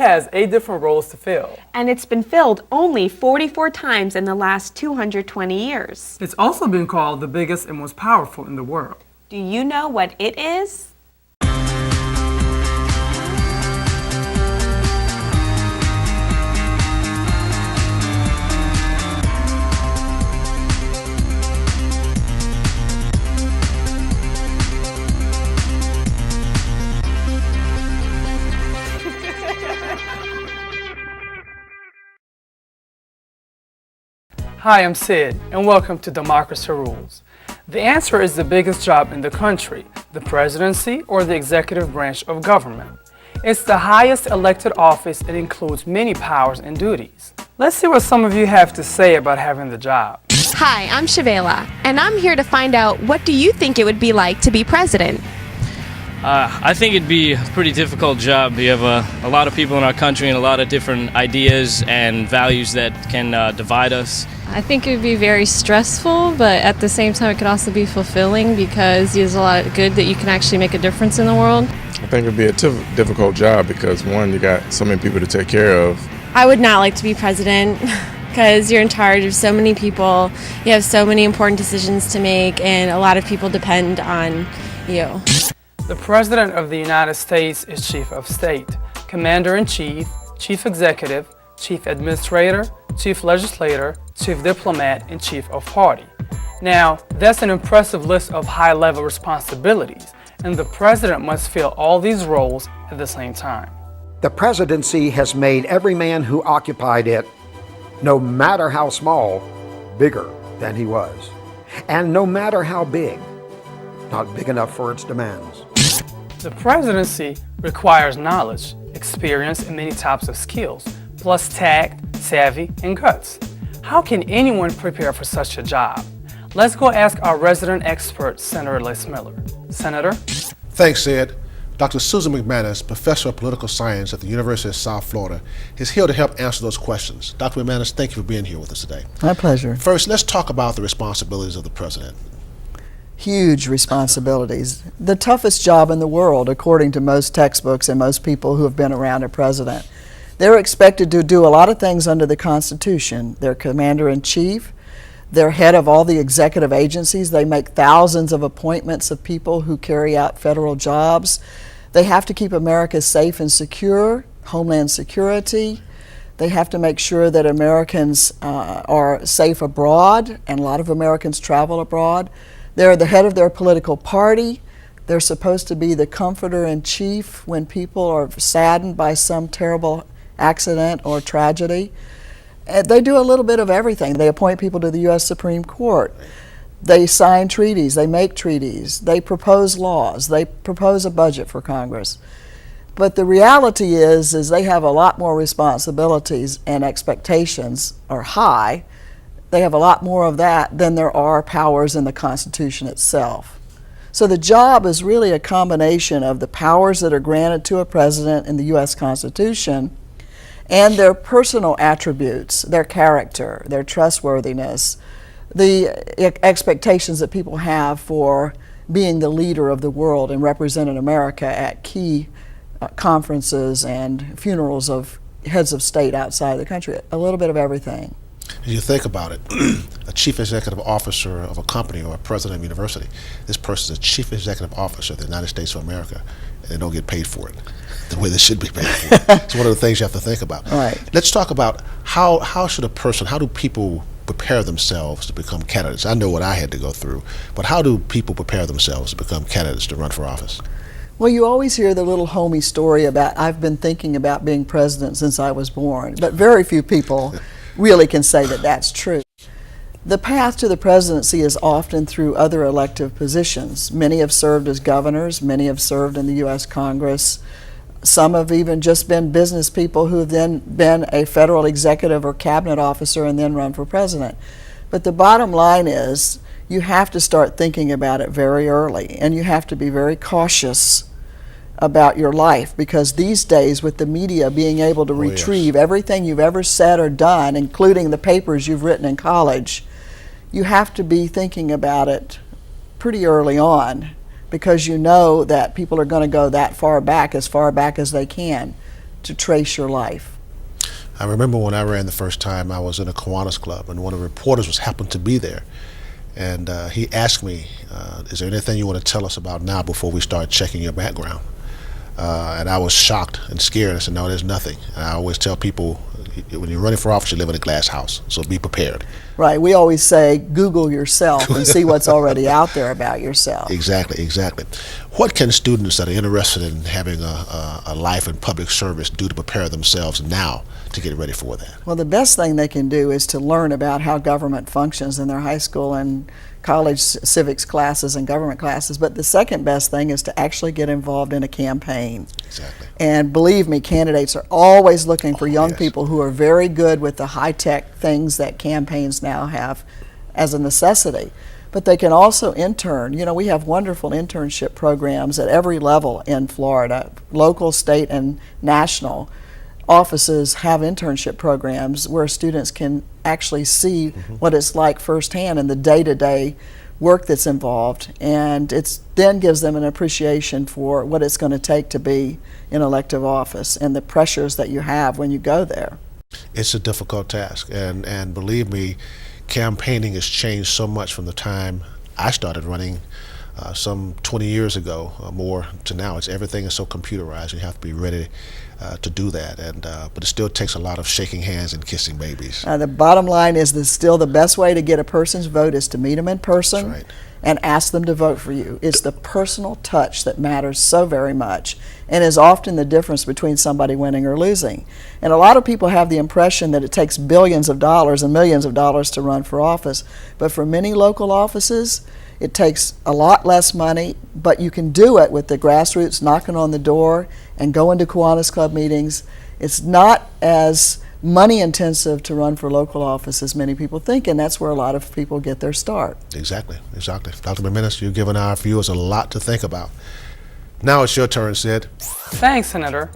has 8 different roles to fill. And it's been filled only 44 times in the last 220 years. It's also been called the biggest and most powerful in the world. Do you know what it is? Hi, I'm Sid, and welcome to Democracy Rules. The answer is the biggest job in the country, the presidency or the executive branch of government. It's the highest elected office and includes many powers and duties. Let's see what some of you have to say about having the job. Hi, I'm Shavela, and I'm here to find out, what do you think it would be like to be president? I think it'd be a pretty difficult job. You have a lot of people in our country and a lot of different ideas and values that can divide us. I think it would be very stressful, but at the same time it could also be fulfilling because there's a lot of good that you can actually make a difference in the world. I think it would be a difficult job because, one, you got so many people to take care of. I would not like to be president because you're in charge of so many people. You have so many important decisions to make, and a lot of people depend on you. The President of the United States is Chief of State, Commander-in-Chief, Chief Executive, Chief Administrator, Chief Legislator, Chief Diplomat, and Chief of Party. Now, that's an impressive list of high-level responsibilities, and the President must fill all these roles at the same time. The presidency has made every man who occupied it, no matter how small, bigger than he was. And no matter how big, not big enough for its demands. The presidency requires knowledge, experience, and many types of skills, plus tact, savvy, and guts. How can anyone prepare for such a job? Let's go ask our resident expert, Senator Les Miller. Senator? Thanks, Sid. Dr. Susan McManus, Professor of Political Science at the University of South Florida, is here to help answer those questions. Dr. McManus, thank you for being here with us today. My pleasure. First, let's talk about the responsibilities of the president. Huge responsibilities. The toughest job in the world, according to most textbooks and most people who have been around a president. They're expected to do a lot of things under the Constitution. They're commander-in-chief. They're head of all the executive agencies. They make thousands of appointments of people who carry out federal jobs. They have to keep America safe and secure, Homeland Security. They have to make sure that Americans are safe abroad, and a lot of Americans travel abroad. They're the head of their political party. They're supposed to be the comforter-in-chief when people are saddened by some terrible accident or tragedy. They do a little bit of everything. They appoint people to the U.S. Supreme Court. They sign treaties. They make treaties. They propose laws. They propose a budget for Congress. But the reality is they have a lot more responsibilities, and expectations are high. They have a lot more of that than there are powers in the Constitution itself. So the job is really a combination of the powers that are granted to a president in the U.S. Constitution and their personal attributes, their character, their trustworthiness, the expectations that people have for being the leader of the world and representing America at key conferences and funerals of heads of state outside the country, a little bit of everything. As you think about it, a chief executive officer of a company or a president of a university, this person is a chief executive officer of the United States of America, and they don't get paid for it the way they should be paid for it. It's one of the things you have to think about. Right. Let's talk about how should a person, how do people prepare themselves to become candidates? I know what I had to go through, but how do people prepare themselves to become candidates to run for office? Well, you always hear the little homey story about, I've been thinking about being president since I was born, but very few people really can say that that's true. The path to the presidency is often through other elective positions. Many have served as governors, many have served in the U.S. Congress. Some have even just been business people who have then been a federal executive or cabinet officer and then run for president. But the bottom line is you have to start thinking about it very early, and you have to be very cautious about your life, because these days, with the media being able to retrieve everything you've ever said or done, including the papers you've written in college, you have to be thinking about it pretty early on, because you know that people are going to go that far back as they can, to trace your life? I remember when I ran the first time, I was in a Kiwanis club, and one of the reporters happened to be there. And he asked me, is there anything you want to tell us about now before we start checking your background? And I was shocked and scared. I said, no, there's nothing. And I always tell people, when you're running for office, you live in a glass house, so be prepared. Right. We always say, Google yourself and see what's already out there about yourself. Exactly, exactly. What can students that are interested in having a life in public service do to prepare themselves now to get ready for that? Well, the best thing they can do is to learn about how government functions in their high school and college civics classes and government classes, but the second best thing is to actually get involved in a campaign. Exactly. And believe me, candidates are always looking for young people who are very good with the high-tech things that campaigns now have as a necessity. But they can also intern. You know, we have wonderful internship programs at every level in Florida, local, state, and national. Offices have internship programs where students can actually see what it's like firsthand and the day-to-day work that's involved, and it then gives them an appreciation for what it's going to take to be in elective office and the pressures that you have when you go there. It's a difficult task, and believe me, campaigning has changed so much from the time I started running some 20 years ago or more to now. Everything is so computerized. You have to be ready to do that, but it still takes a lot of shaking hands and kissing babies. The bottom line is that still the best way to get a person's vote is to meet them in person. That's right. And ask them to vote for you. It's the personal touch that matters so very much and is often the difference between somebody winning or losing. And a lot of people have the impression that it takes billions of dollars and millions of dollars to run for office, but for many local offices it takes a lot less money, but you can do it with the grassroots knocking on the door and going to Kiwanis Club meetings. It's not as money intensive to run for local office as many people think, and that's where a lot of people get their start. Exactly, exactly. Dr. McManus, you've given our viewers a lot to think about. Now it's your turn, Sid. Thanks, Senator.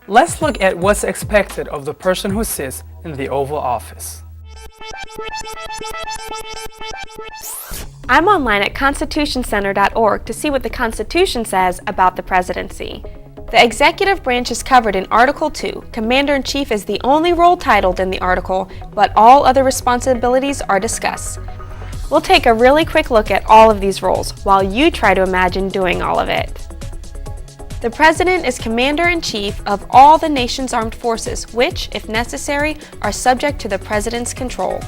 Let's look at what's expected of the person who sits in the Oval Office. I'm online at constitutioncenter.org to see what the Constitution says about the presidency. The executive branch is covered in Article 2. Commander-in-Chief is the only role titled in the article, but all other responsibilities are discussed. We'll take a really quick look at all of these roles while you try to imagine doing all of it. The President is Commander-in-Chief of all the nation's armed forces, which, if necessary, are subject to the President's control.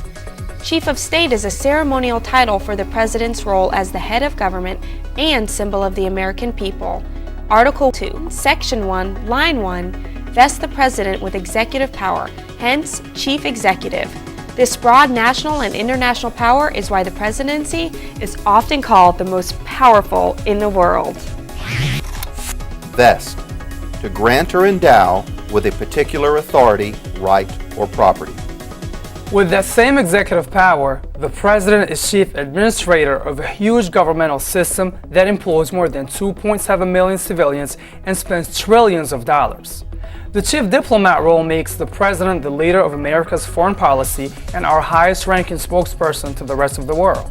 Chief of State is a ceremonial title for the President's role as the head of government and symbol of the American people. Article 2, Section 1, Line 1, vests the President with executive power, hence Chief Executive. This broad national and international power is why the presidency is often called the most powerful in the world. Vest, to grant or endow with a particular authority, right, or property. With that same executive power, the President is chief administrator of a huge governmental system that employs more than 2.7 million civilians and spends trillions of dollars. The chief diplomat role makes the President the leader of America's foreign policy and our highest-ranking spokesperson to the rest of the world.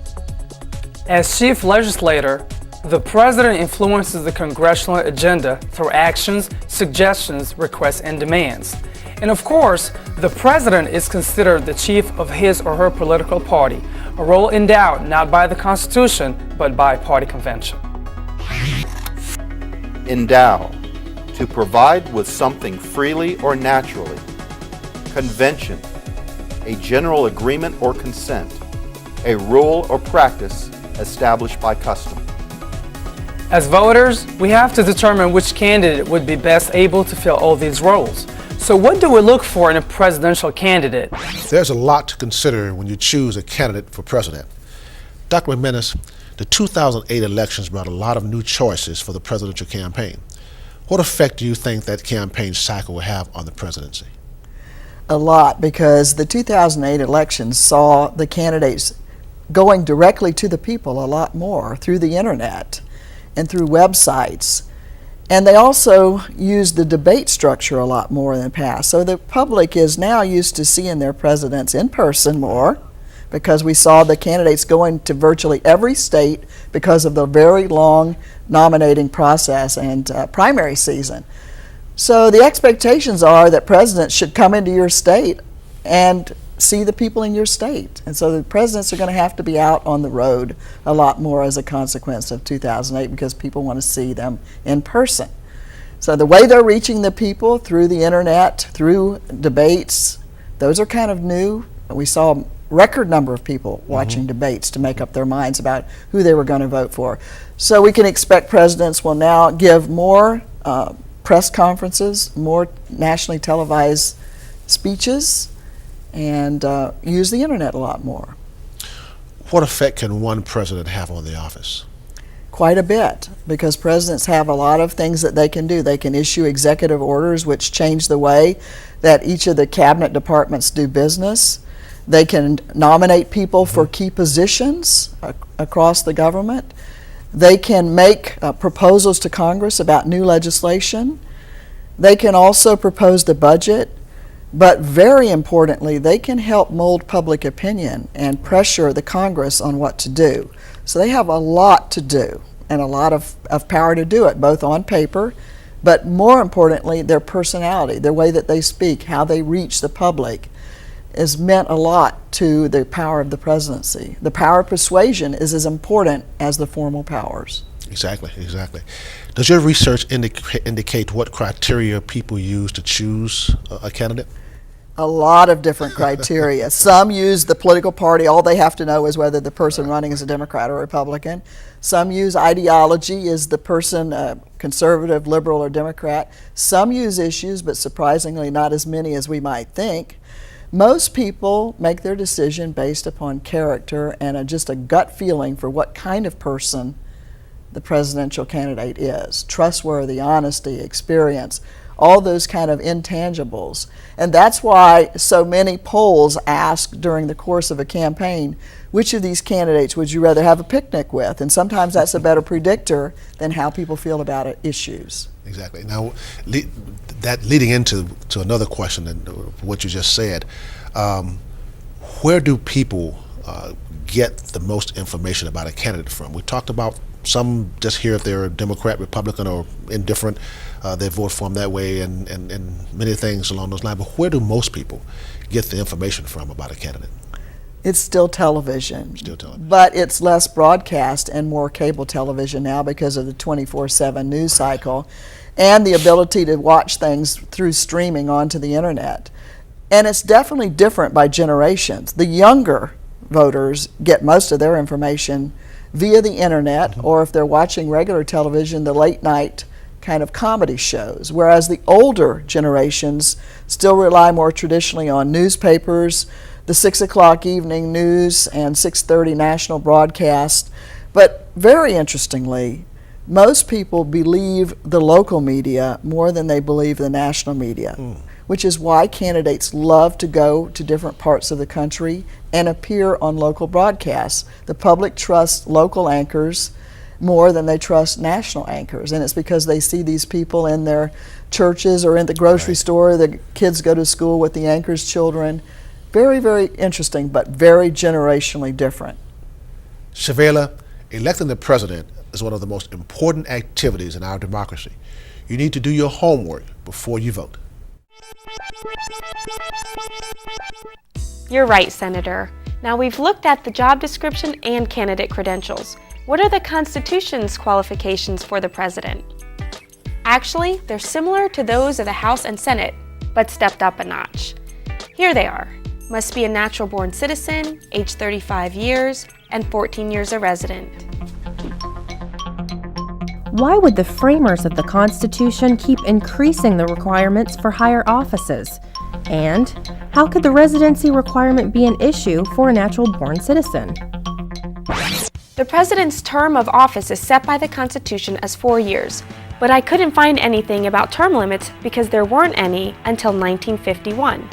As chief legislator, the President influences the congressional agenda through actions, suggestions, requests, and demands. And of course, the President is considered the chief of his or her political party, a role endowed not by the Constitution, but by party convention. Endow, to provide with something freely or naturally. Convention, a general agreement or consent, a rule or practice established by custom. As voters, we have to determine which candidate would be best able to fill all these roles. So what do we look for in a presidential candidate? There's a lot to consider when you choose a candidate for president. Dr. McManus, the 2008 elections brought a lot of new choices for the presidential campaign. What effect do you think that campaign cycle will have on the presidency? A lot, because the 2008 elections saw the candidates going directly to the people a lot more through the internet and through websites. And they also used the debate structure a lot more in the past. So the public is now used to seeing their presidents in person more, because we saw the candidates going to virtually every state because of the very long nominating process and primary season. So the expectations are that presidents should come into your state and see the people in your state. And so the presidents are going to have to be out on the road a lot more as a consequence of 2008 because people want to see them in person. So the way they're reaching the people through the internet, through debates, those are kind of new. We saw a record number of people watching debates to make up their minds about who they were going to vote for. So we can expect presidents will now give more press conferences, more nationally televised speeches, and use the internet a lot more. What effect can one president have on the office? Quite a bit, because presidents have a lot of things that they can do. They can issue executive orders which change the way that each of the cabinet departments do business. They can nominate people for key positions across the government. They can make proposals to Congress about new legislation. They can also propose the budget. But very importantly, they can help mold public opinion and pressure the Congress on what to do. So they have a lot to do and a lot of power to do it, both on paper, but more importantly, their personality, their way that they speak, how they reach the public, has meant a lot to the power of the presidency. The power of persuasion is as important as the formal powers. Exactly, exactly. Does your research indicate what criteria people use to choose a candidate? A lot of different criteria. Some use the political party. All they have to know is whether the person running is a Democrat or Republican. Some use ideology. Is the person conservative, liberal, or Democrat? Some use issues, but surprisingly not as many as we might think. Most people make their decision based upon character and just a gut feeling for what kind of person the presidential candidate is. Trustworthy, honesty, experience, all those kind of intangibles. And that's why so many polls ask during the course of a campaign, which of these candidates would you rather have a picnic with? And sometimes that's a better predictor than how people feel about issues. Exactly. Now, that leading into another question and what you just said, where do people get the most information about a candidate from? We talked about some just hear if they're a Democrat, Republican, or indifferent, they vote for them that way, and many things along those lines. But where do most people get the information from about a candidate? It's still television. Still television. But it's less broadcast and more cable television now because of the 24/7 news cycle and the ability to watch things through streaming onto the internet. And it's definitely different by generations. The younger voters get most of their information via the internet, or if they're watching regular television, the late night kind of comedy shows, whereas the older generations still rely more traditionally on newspapers, the 6 o'clock evening news and 6:30 national broadcast. But very interestingly, most people believe the local media more than they believe the national media, which is why candidates love to go to different parts of the country and appear on local broadcasts. The public trusts local anchors more than they trust national anchors, and it's because they see these people in their churches or in the grocery store. The kids go to school with the anchors' children. Very, very interesting, but very generationally different. Shavela, electing the president is one of the most important activities in our democracy. You need to do your homework before you vote. You're right, Senator. Now we've looked at the job description and candidate credentials. What are the Constitution's qualifications for the president? Actually, they're similar to those of the House and Senate, but stepped up a notch. Here they are. Must be a natural-born citizen, age 35 years, and 14 years a resident. Why would the framers of the Constitution keep increasing the requirements for higher offices? And how could the residency requirement be an issue for a natural-born citizen? The president's term of office is set by the Constitution as 4 years, but I couldn't find anything about term limits because there weren't any until 1951.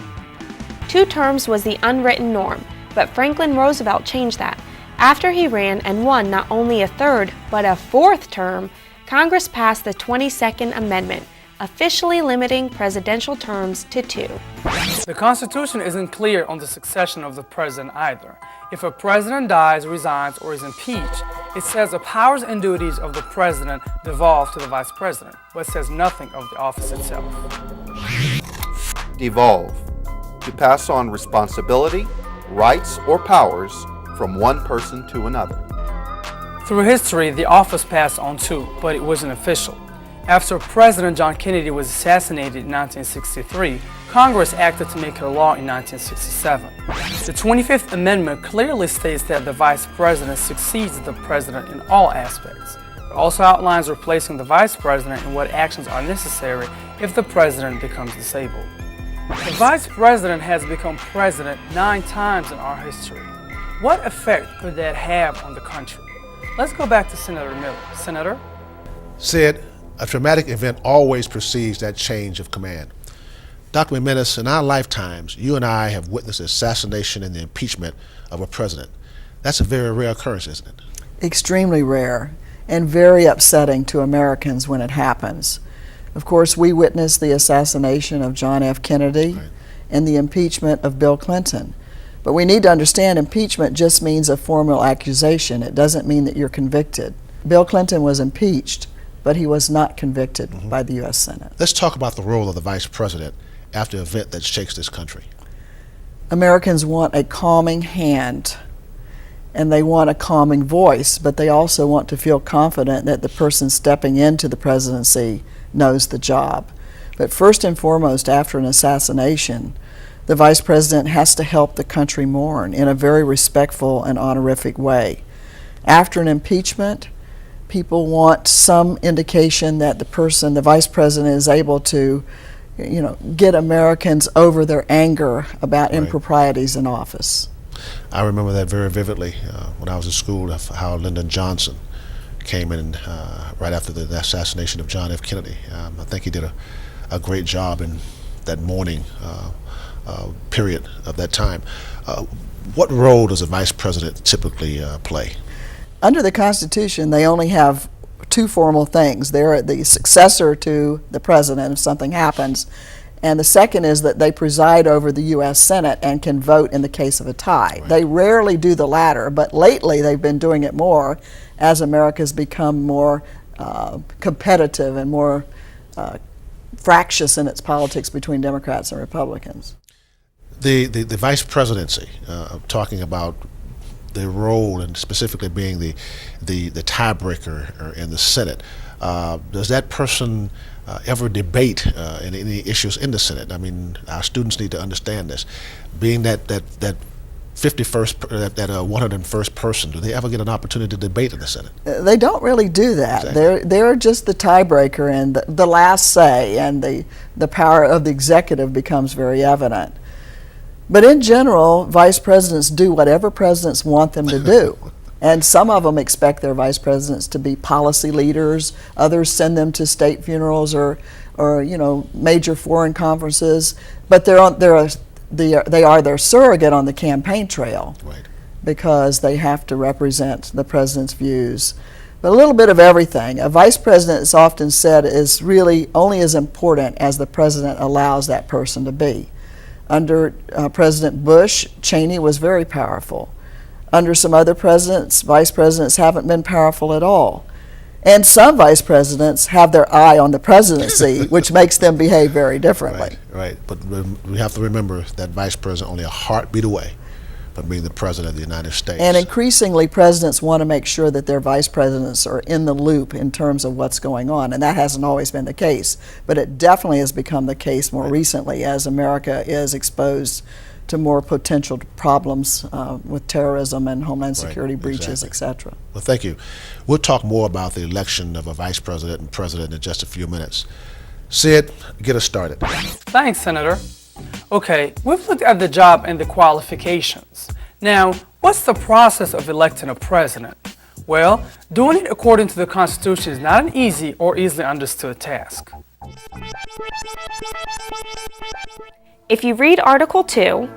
2 terms was the unwritten norm, but Franklin Roosevelt changed that. After he ran and won not only a 3rd, but a 4th term, Congress passed the 22nd Amendment, officially limiting presidential terms to 2. The Constitution isn't clear on the succession of the president either. If a president dies, resigns, or is impeached, it says the powers and duties of the president devolve to the vice president, but says nothing of the office itself. Devolve. To pass on responsibility, rights, or powers from one person to another. Through history, the office passed on too, but it wasn't official. After President John Kennedy was assassinated in 1963, Congress acted to make it a law in 1967. The 25th Amendment clearly states that the Vice President succeeds the President in all aspects. It also outlines replacing the Vice President and what actions are necessary if the President becomes disabled. The Vice President has become President 9 times in our history. What effect could that have on the country? Let's go back to Senator Miller. Senator? Sid, a traumatic event always precedes that change of command. Dr. McManus, in our lifetimes, you and I have witnessed the assassination and the impeachment of a president. That's a very rare occurrence, isn't it? Extremely rare and very upsetting to Americans when it happens. Of course, we witnessed the assassination of John F. Kennedy and the impeachment of Bill Clinton. But we need to understand impeachment just means a formal accusation. It doesn't mean that you're convicted. Bill Clinton was impeached, but he was not convicted by the U.S. Senate. Let's talk about the role of the vice president after an event that shakes this country. Americans want a calming hand, and they want a calming voice, but they also want to feel confident that the person stepping into the presidency knows the job. But first and foremost, after an assassination, the vice president has to help the country mourn in a very respectful and honorific way. After an impeachment, people want some indication that the vice president is able to, get Americans over their anger about improprieties in office. I remember that very vividly when I was in school, of how Lyndon Johnson came in right after the assassination of John F. Kennedy. I think he did a great job in that mourning period of that time. What role does a vice president typically play? Under the Constitution, they only have 2 formal things. They're the successor to the president if something happens, and the second is that they preside over the U.S. Senate and can vote in the case of a tie. They rarely do the latter, but lately they've been doing it more as America's become more competitive and more fractious in its politics between Democrats and Republicans. The vice presidency, talking about the role and specifically being the tiebreaker in the Senate, does that person ever debate in any issues in the Senate? I mean, our students need to understand this. Being that 51st, that 101st person, do they ever get an opportunity to debate in the Senate? They don't really do that. Exactly. They're just the tiebreaker and the last say, and the power of the executive becomes very evident. But in general, vice presidents do whatever presidents want them to do. And some of them expect their vice presidents to be policy leaders. Others send them to state funerals or major foreign conferences. But they are their surrogate on the campaign trail, because they have to represent the president's views. But a little bit of everything. A vice president, it's often said, is really only as important as the president allows that person to be. Under President Bush, Cheney was very powerful. Under some other presidents, vice presidents haven't been powerful at all. And some vice presidents have their eye on the presidency, which makes them behave very differently. Right. But we have to remember that vice president only a heartbeat away from being the president of the United States. And increasingly, presidents want to make sure that their vice presidents are in the loop in terms of what's going on, and that hasn't always been the case. But it definitely has become the case more recently as America is exposed to more potential problems with terrorism and homeland security breaches, etc. Well, thank you. We'll talk more about the election of a vice president and president in just a few minutes. Sid, get us started. Thanks, Senator. Okay, we've looked at the job and the qualifications. Now, what's the process of electing a president? Well, doing it according to the Constitution is not an easy or easily understood task. If you read Article 2,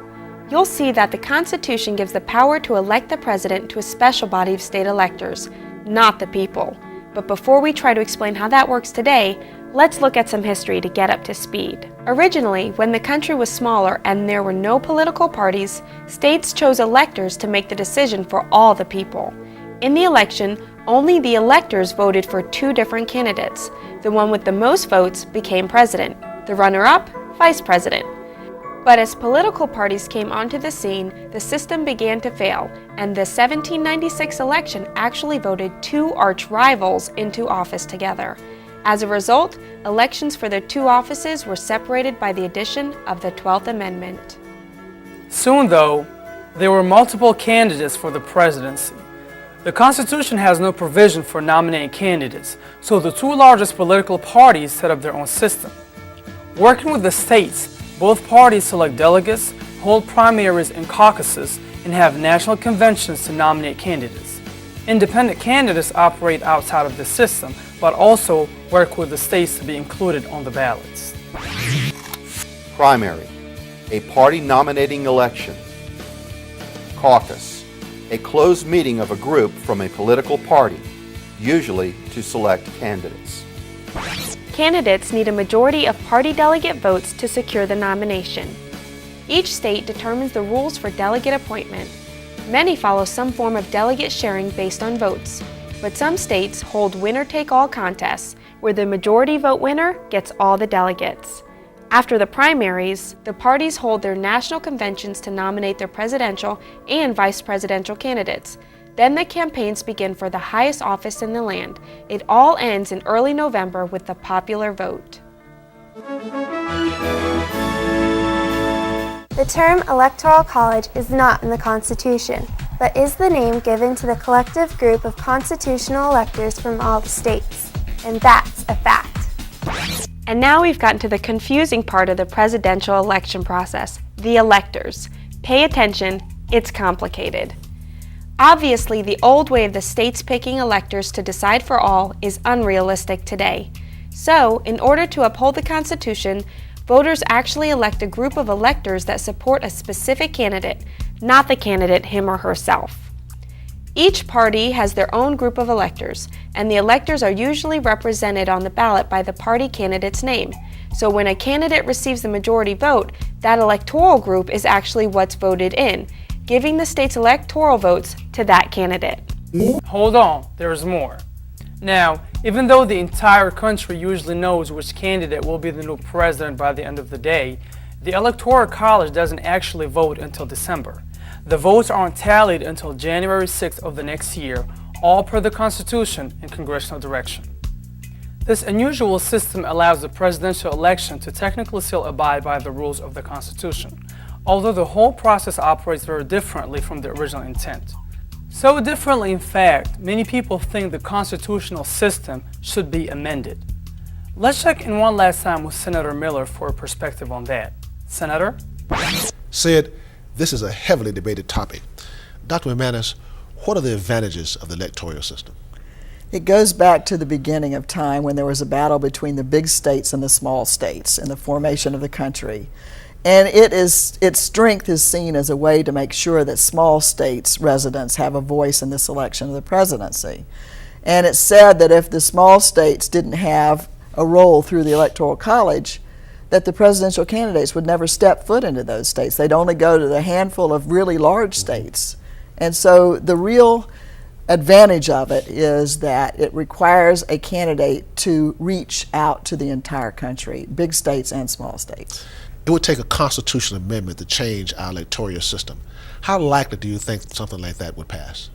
you'll see that the Constitution gives the power to elect the president to a special body of state electors, not the people. But before we try to explain how that works today, Let's look at some history to get up to speed. Originally, when the country was smaller and there were no political parties, states chose electors to make the decision for all the people. In the election, only the electors voted for two different candidates. The one with the most votes became president, the runner-up, vice president. But as political parties came onto the scene, the system began to fail, and the 1796 election actually voted two arch rivals into office together. As a result, elections for the two offices were separated by the addition of the 12th Amendment. Soon, though, there were multiple candidates for the presidency. The Constitution has no provision for nominating candidates, so the two largest political parties set up their own system. Working with the states, both parties select delegates, hold primaries and caucuses, and have national conventions to nominate candidates. Independent candidates operate outside of the system, but also work with the states to be included on the ballots. Primary, a party nominating election. Caucus, a closed meeting of a group from a political party, usually to select candidates. Candidates need a majority of party delegate votes to secure the nomination. Each state determines the rules for delegate appointment. Many follow some form of delegate sharing based on votes, but some states hold winner-take-all contests, where the majority vote winner gets all the delegates. After the primaries, the parties hold their national conventions to nominate their presidential and vice presidential candidates. Then the campaigns begin for the highest office in the land. It all ends in early November with the popular vote. The term electoral college is not in the Constitution, but is the name given to the collective group of constitutional electors from all the states. And that's a fact. And now we've gotten to the confusing part of the presidential election process, the electors. Pay attention, it's complicated. Obviously, the old way of the states picking electors to decide for all is unrealistic today. So, in order to uphold the Constitution, voters actually elect a group of electors that support a specific candidate, not the candidate him or herself. Each party has their own group of electors, and the electors are usually represented on the ballot by the party candidate's name. So when a candidate receives the majority vote, that electoral group is actually what's voted in, giving the state's electoral votes to that candidate. Hold on, there's more. Now, even though the entire country usually knows which candidate will be the new president by the end of the day, the Electoral College doesn't actually vote until December. The votes aren't tallied until January 6th of the next year, all per the Constitution and congressional direction. This unusual system allows the presidential election to technically still abide by the rules of the Constitution, although the whole process operates very differently from the original intent. So differently, in fact, many people think the constitutional system should be amended. Let's check in one last time with Senator Miller for a perspective on that. Senator? Sid, this is a heavily debated topic. Dr. McManus, what are the advantages of the electoral system? It goes back to the beginning of time when there was a battle between the big states and the small states in the formation of the country. And its strength is seen as a way to make sure that small states' residents have a voice in the selection of the presidency. And it's said that if the small states didn't have a role through the Electoral College, that the presidential candidates would never step foot into those states. They'd only go to the handful of really large states. And so the real advantage of it is that it requires a candidate to reach out to the entire country, big states and small states. It would take a constitutional amendment to change our electoral system. How likely do you think something like that would pass?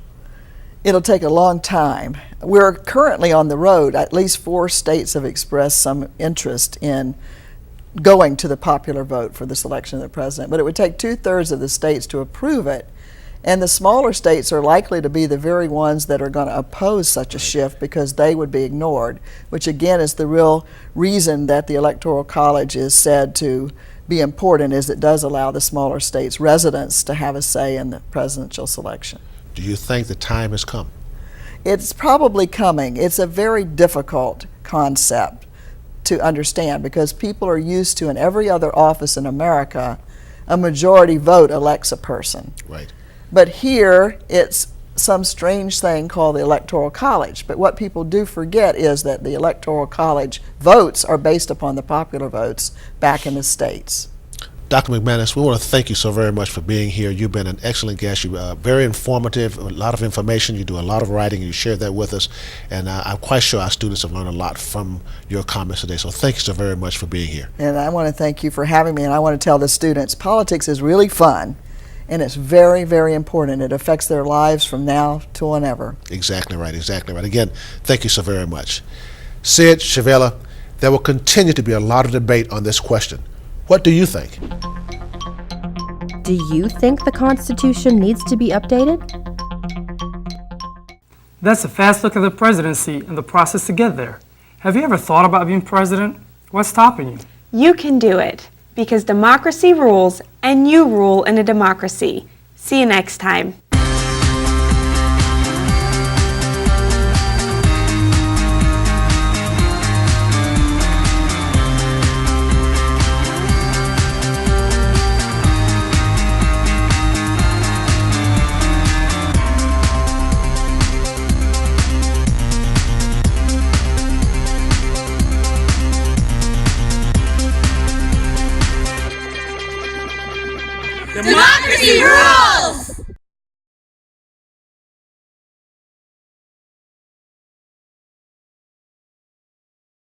It'll take a long time. We're currently on the road. At least 4 states have expressed some interest in going to the popular vote for the selection of the president, but it would take 2/3 of the states to approve it, and the smaller states are likely to be the very ones that are going to oppose such a shift because they would be ignored, which again is the real reason that the Electoral College is said to be important, is it does allow the smaller states' residents to have a say in the presidential selection. Do you think the time has come? It's probably coming. It's a very difficult concept to understand because people are used to, in every other office in America, a majority vote elects a person. Right. But here, it's some strange thing called the Electoral College. But what people do forget is that the Electoral College votes are based upon the popular votes back in the states. Dr. McManus, we want to thank you so very much for being here. You've been an excellent guest. You're very informative, a lot of information. You do a lot of writing, and you shared that with us. And I'm quite sure our students have learned a lot from your comments today. So thank you so very much for being here. And I want to thank you for having me. And I want to tell the students, politics is really fun, and it's very, very important. It affects their lives from now to whenever. Exactly right, exactly right. Again, thank you so very much. Sid, Shavella, there will continue to be a lot of debate on this question. What do you think? Do you think the Constitution needs to be updated? That's a fast look at the presidency and the process to get there. Have you ever thought about being president? What's stopping you? You can do it, because democracy rules and you rule in a democracy. See you next time. Democracy rules!